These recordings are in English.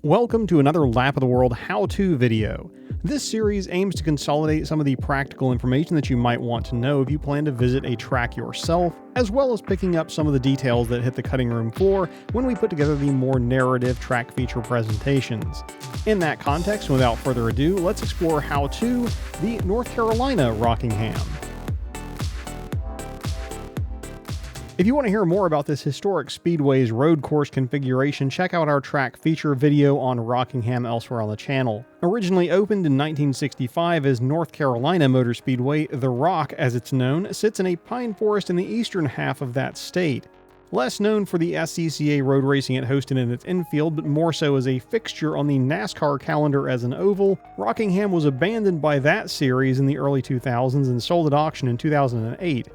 Welcome to another Lap of the World how-to video. This series aims to consolidate some of the practical information that you might want to know if you plan to visit a track yourself, as well as picking up some of the details that hit the cutting room floor when we put together the more narrative track feature presentations. In that context, without further ado, let's explore how to the North Carolina Rockingham. If you want to hear more about this historic speedway's road course configuration, check out our track feature video on Rockingham elsewhere on the channel. Originally opened in 1965 as North Carolina Motor Speedway, The Rock, as it's known, sits in a pine forest in the eastern half of that state. Less known for the SCCA road racing it hosted in its infield, but more so as a fixture on the NASCAR calendar as an oval, Rockingham was abandoned by that series in the early 2000s and sold at auction in 2008.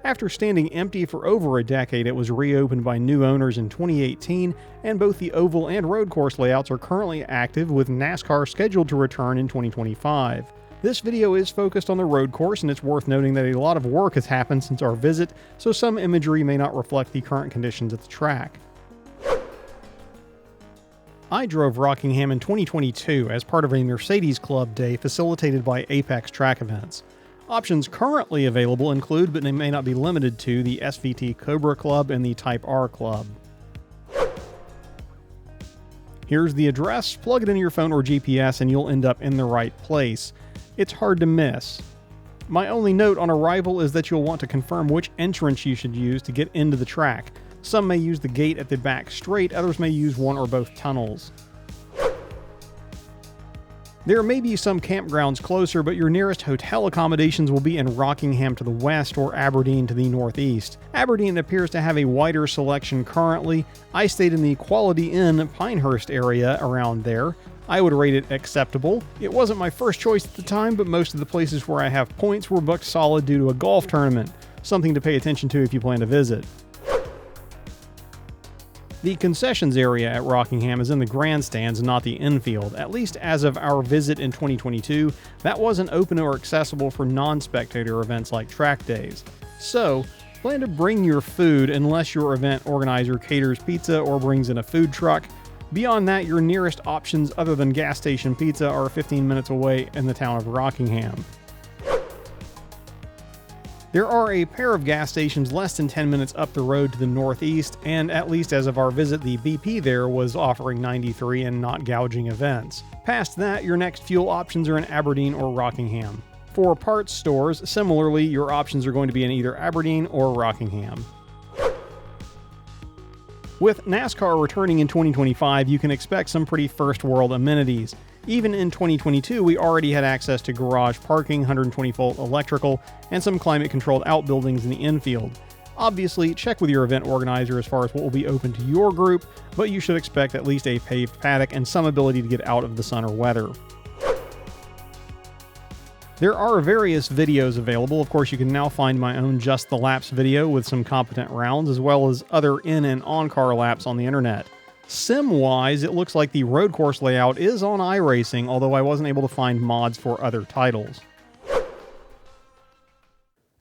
After standing empty for over a decade, it was reopened by new owners in 2018, and both the oval and road course layouts are currently active, with NASCAR scheduled to return in 2025. This video is focused on the road course, and it's worth noting that a lot of work has happened since our visit, so some imagery may not reflect the current conditions at the track. I drove Rockingham in 2022 as part of a Mercedes Club day facilitated by Apex Track Events. Options currently available include, but they may not be limited to, the SVT Cobra Club and the Type R Club. Here's the address, plug it into your phone or GPS and you'll end up in the right place. It's hard to miss. My only note on arrival is that you'll want to confirm which entrance you should use to get into the track. Some may use the gate at the back straight, others may use one or both tunnels. There may be some campgrounds closer, but your nearest hotel accommodations will be in Rockingham to the west or Aberdeen to the northeast. Aberdeen appears to have a wider selection currently. I stayed in the Quality Inn Pinehurst area around there. I would rate it acceptable. It wasn't my first choice at the time, but most of the places where I have points were booked solid due to a golf tournament. Something to pay attention to if you plan to visit. The concessions area at Rockingham is in the grandstands and not the infield. At least as of our visit in 2022, that wasn't open or accessible for non-spectator events like track days. So, plan to bring your food unless your event organizer caters pizza or brings in a food truck. Beyond that, your nearest options other than gas station pizza are 15 minutes away in the town of Rockingham. There are a pair of gas stations less than 10 minutes up the road to the northeast, and at least as of our visit, the BP there was offering 93 and not gouging events. Past that, your next fuel options are in Aberdeen or Rockingham. For parts stores, similarly, your options are going to be in either Aberdeen or Rockingham. With NASCAR returning in 2025, you can expect some pretty first-world amenities. Even in 2022, we already had access to garage parking, 120-volt electrical, and some climate-controlled outbuildings in the infield. Obviously, check with your event organizer as far as what will be open to your group, but you should expect at least a paved paddock and some ability to get out of the sun or weather. There are various videos available. Of course, you can now find my own Just the Laps video with some competent rounds, as well as other in- and on-car laps on the internet. Sim-wise, it looks like the road course layout is on iRacing, although I wasn't able to find mods for other titles.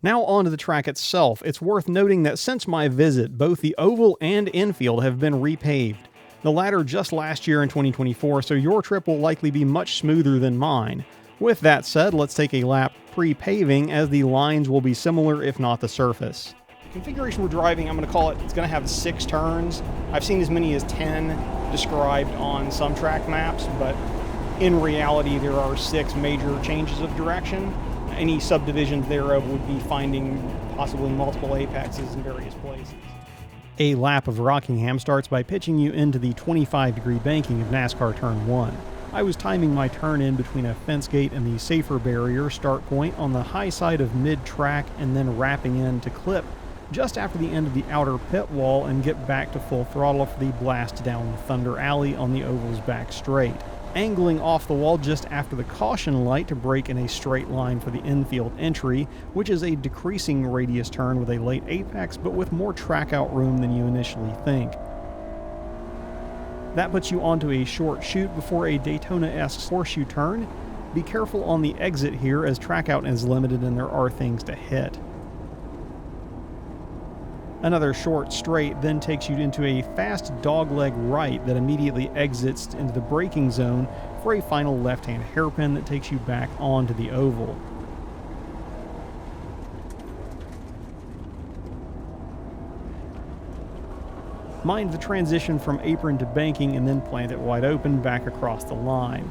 Now on to the track itself. It's worth noting that since my visit, both the oval and infield have been repaved. The latter just last year in 2024, so your trip will likely be much smoother than mine. With that said, let's take a lap pre-paving, as the lines will be similar if not the surface. Configuration we're driving, I'm going to call it, it's going to have 6 turns. I've seen as many as 10 described on some track maps, but in reality there are 6 major changes of direction. Any subdivisions thereof would be finding possibly multiple apexes in various places. A lap of Rockingham starts by pitching you into the 25-degree banking of NASCAR Turn 1. I was timing my turn in between a fence gate and the safer barrier start point on the high side of mid-track, and then wrapping in to clip just after the end of the outer pit wall and get back to full throttle for the blast down Thunder Alley on the oval's back straight. Angling off the wall just after the caution light to brake in a straight line for the infield entry, which is a decreasing radius turn with a late apex, but with more track out room than you initially think. That puts you onto a short chute before a Daytona-esque horseshoe turn. Be careful on the exit here, as track out is limited and there are things to hit. Another short straight then takes you into a fast dogleg right that immediately exits into the braking zone for a final left-hand hairpin that takes you back onto the oval. Mind the transition from apron to banking and then plant it wide open back across the line.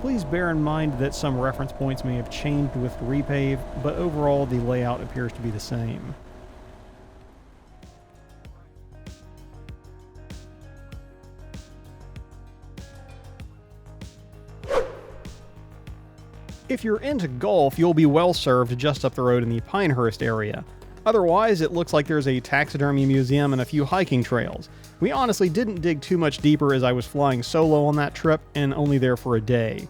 Please bear in mind that some reference points may have changed with repave, but overall the layout appears to be the same. If you're into golf, you'll be well served just up the road in the Pinehurst area. Otherwise, it looks like there's a taxidermy museum and a few hiking trails. We honestly didn't dig too much deeper as I was flying solo on that trip and only there for a day.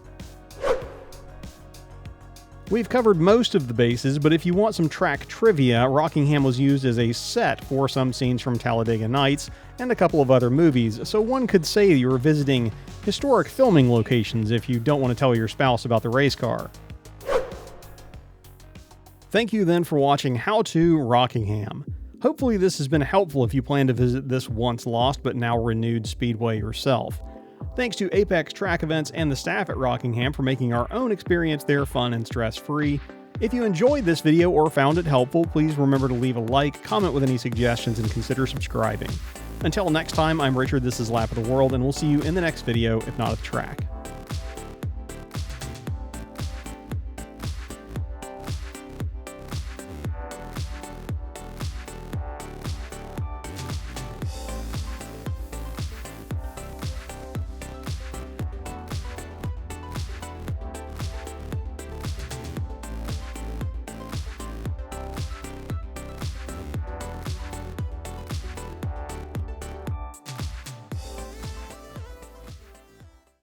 We've covered most of the bases, but if you want some track trivia, Rockingham was used as a set for some scenes from Talladega Nights and a couple of other movies, so one could say you're visiting historic filming locations if you don't want to tell your spouse about the race car. Thank you then for watching How To Rockingham. Hopefully this has been helpful if you plan to visit this once lost but now renewed speedway yourself. Thanks to Apex Track Events and the staff at Rockingham for making our own experience there fun and stress-free. If you enjoyed this video or found it helpful, please remember to leave a like, comment with any suggestions, and consider subscribing. Until next time, I'm Richard, this is Lap of the World, and we'll see you in the next video, if not at the track.